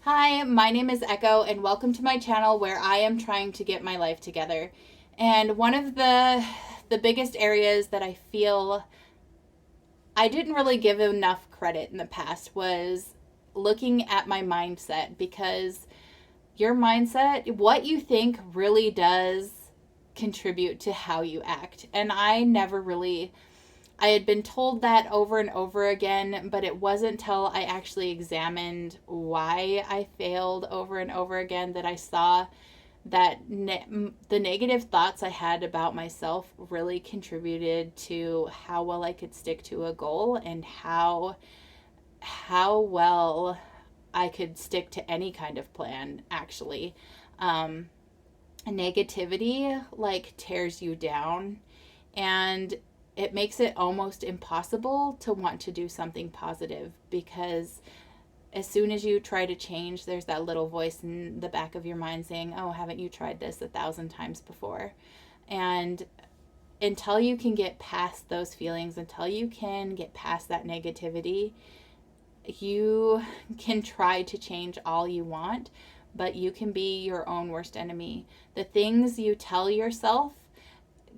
Hi, my name is Echo, and welcome to my channel where I am trying to get my life together. And one of the biggest areas that I feel I didn't really give enough credit in the past was looking at my mindset, because your mindset, what you think, really does contribute to how you act. And I had been told that over and over again, but it wasn't until I actually examined why I failed over and over again that I saw that the negative thoughts I had about myself really contributed to how well I could stick to a goal, and how well I could stick to any kind of plan, actually. Um, Negativity like tears you down, and it makes it almost impossible to want to do something positive, because as soon as you try to change, there's that little voice in the back of your mind saying, oh, haven't you tried this 1,000 times before? And until you can get past those feelings, until you can get past that negativity, you can try to change all you want, but you can be your own worst enemy. The things you tell yourself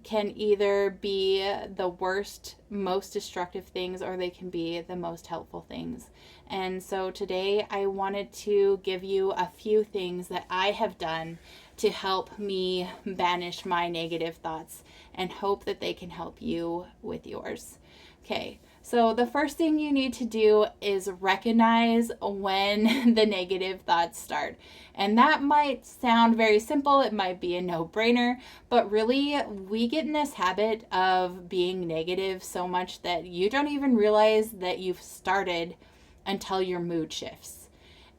can either be the worst, most destructive things, or they can be the most helpful things. And so today I wanted to give you a few things that I have done to help me banish my negative thoughts, and hope that they can help you with yours. Okay, so the first thing you need to do is recognize when the negative thoughts start. And that might sound very simple, it might be a no brainer, but really, we get in this habit of being negative so much that you don't even realize that you've started until your mood shifts.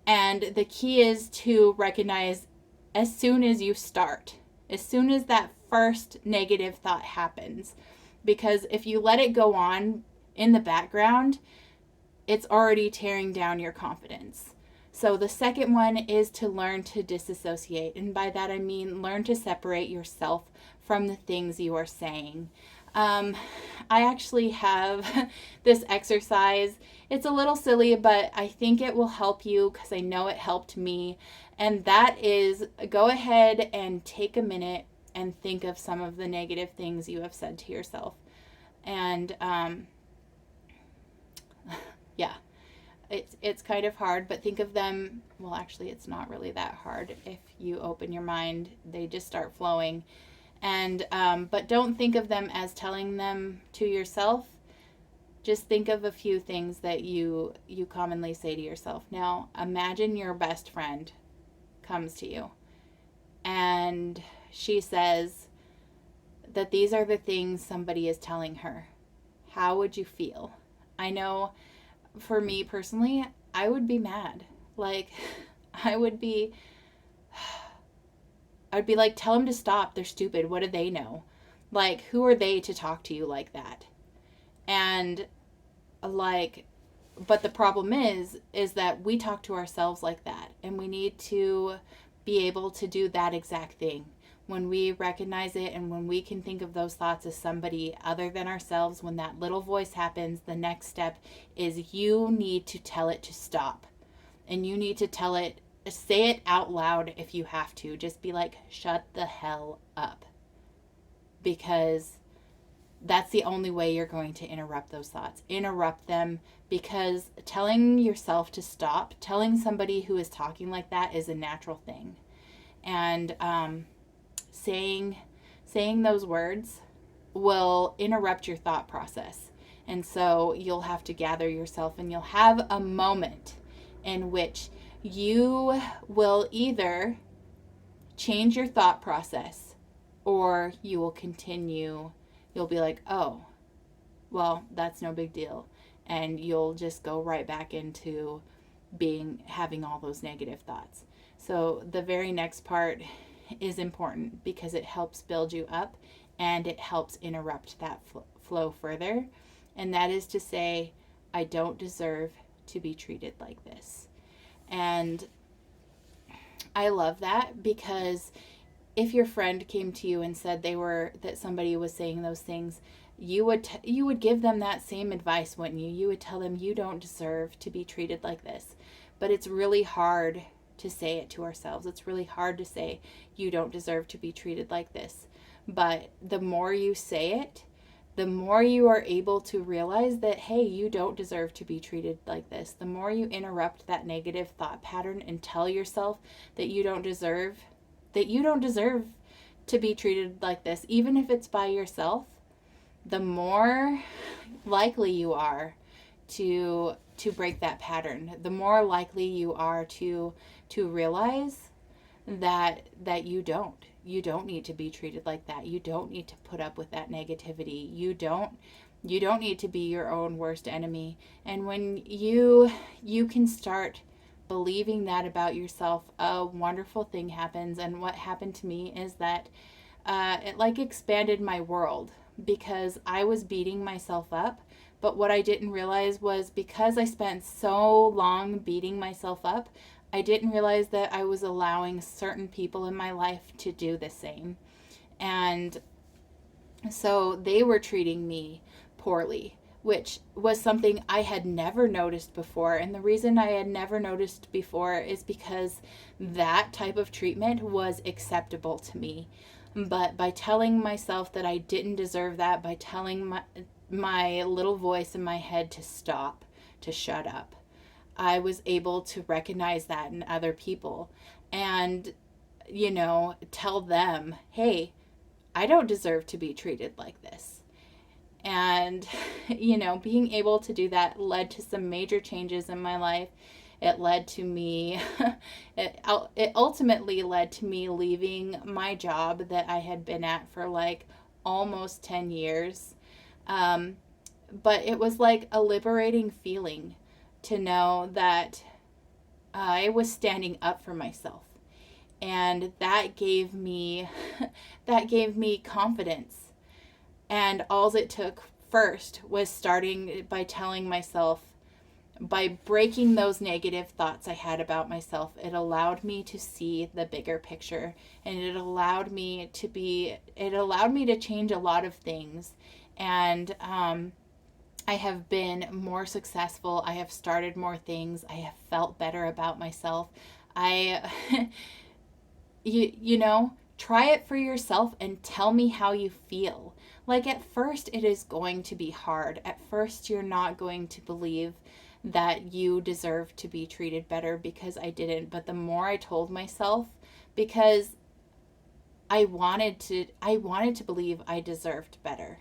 And the key is to recognize as soon as you start, as soon as that first negative thought happens. Because if you let it go on in the background, it's already tearing down your confidence. So the second one is to learn to disassociate. And by that I mean learn to separate yourself from the things you are saying. I actually have this exercise. It's a little silly, but I think it will help you, because I know it helped me. And that is, go ahead and take a minute and think of some of the negative things you have said to yourself. And yeah, it's kind of hard, but think of them. Well, actually, it's not really that hard. If you open your mind, they just start flowing. And but don't think of them as telling them to yourself. Just think of a few things that you commonly say to yourself. Now, imagine your best friend comes to you and she says that these are the things somebody is telling her. How would you feel? I know, for me personally, I would be mad. Like, I would be like, tell them to stop. They're stupid. What do they know? Like, who are they to talk to you like that? And like, but the problem is that we talk to ourselves like that, and we need to be able to do that exact thing. When we recognize it, and when we can think of those thoughts as somebody other than ourselves, when that little voice happens, the next step is you need to tell it to stop. And you need to tell it, say it out loud if you have to. Just be like, shut the hell up. Because that's the only way you're going to interrupt those thoughts. Interrupt them, because telling yourself to stop, telling somebody who is talking like that, is a natural thing. And saying those words will interrupt your thought process. And so you'll have to gather yourself, and you'll have a moment in which you will either change your thought process, or you will continue. You'll be like, oh, well, that's no big deal. And you'll just go right back into having all those negative thoughts. So the very next part is important, because it helps build you up, and it helps interrupt that flow further. And that is to say, I don't deserve to be treated like this. And I love that, because if your friend came to you and said that somebody was saying those things, you would give them that same advice, wouldn't you? You would tell them, you don't deserve to be treated like this. But it's really hard to say it to ourselves. It's really hard to say, you don't deserve to be treated like this. But the more you say it, the more you are able to realize that, hey, you don't deserve to be treated like this. The more you interrupt that negative thought pattern and tell yourself that you don't deserve to be treated like this, even if it's by yourself, the more likely you are to break that pattern. The more likely you are to realize that you don't need to be treated like that. You don't need to put up with that negativity. You don't need to be your own worst enemy. And when you can start believing that about yourself, a wonderful thing happens. And what happened to me is that it like expanded my world, because I was beating myself up. But what I didn't realize was, because I spent so long beating myself up, I didn't realize that I was allowing certain people in my life to do the same. And so they were treating me poorly, which was something I had never noticed before. And the reason I had never noticed before is because that type of treatment was acceptable to me. But by telling myself that I didn't deserve that, by telling my little voice in my head to stop, to shut up, I was able to recognize that in other people and, tell them, hey, I don't deserve to be treated like this. And, being able to do that led to some major changes in my life. It led to me, it ultimately led to me leaving my job that I had been at for like almost 10 years. But it was like a liberating feeling to know that I was standing up for myself. And that gave me confidence. And all it took first was starting by telling myself, by breaking those negative thoughts I had about myself, it allowed me to see the bigger picture, and it allowed me to change a lot of things. And I have been more successful. I have started more things. I have felt better about myself. Try it for yourself and tell me how you feel. Like, at first it is going to be hard. At first you're not going to believe that you deserve to be treated better, because I didn't. But the more I told myself, because I wanted to believe I deserved better.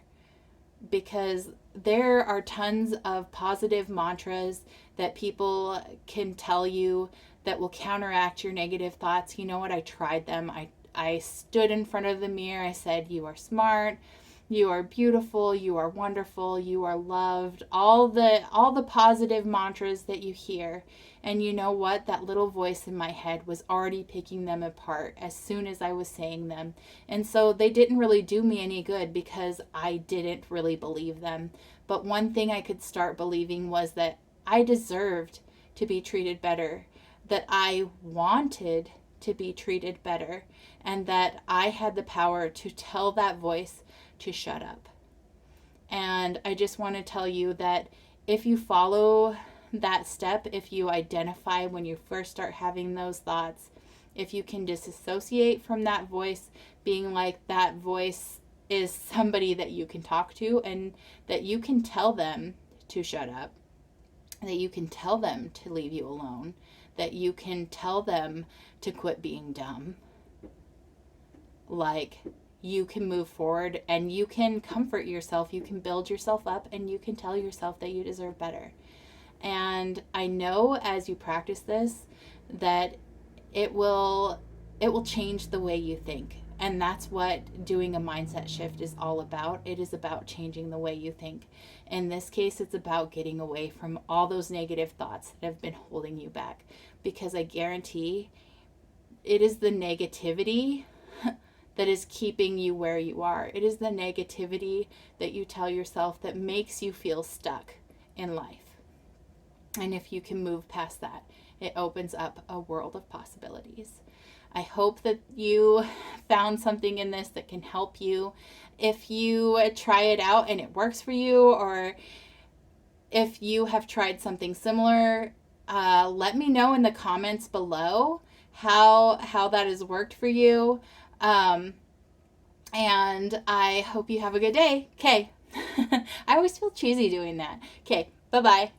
Because there are tons of positive mantras that people can tell you that will counteract your negative thoughts. You know what? I tried them. I stood in front of the mirror. I said, you are smart. You are beautiful. You are wonderful. You are loved. All the positive mantras that you hear. And you know what? That little voice in my head was already picking them apart as soon as I was saying them. And so they didn't really do me any good, because I didn't really believe them. But one thing I could start believing was that I deserved to be treated better, that I wanted to be treated better, and that I had the power to tell that voice to shut up. And I just want to tell you that if you follow that step, if you identify when you first start having those thoughts, if you can disassociate from that voice, being like that voice is somebody that you can talk to, and that you can tell them to shut up, that you can tell them to leave you alone, that you can tell them to quit being dumb, like, you can move forward and you can comfort yourself, you can build yourself up, and you can tell yourself that you deserve better. And I know as you practice this that it will change the way you think. And that's what doing a mindset shift is all about. It is about changing the way you think. In this case, it's about getting away from all those negative thoughts that have been holding you back. Because I guarantee it is the negativity that is keeping you where you are. It is the negativity that you tell yourself that makes you feel stuck in life. And if you can move past that, it opens up a world of possibilities. I hope that you found something in this that can help you. If you try it out and it works for you, or if you have tried something similar, Let me know in the comments below how that has worked for you. And I hope you have a good day. Okay. I always feel cheesy doing that. Okay. Bye-bye.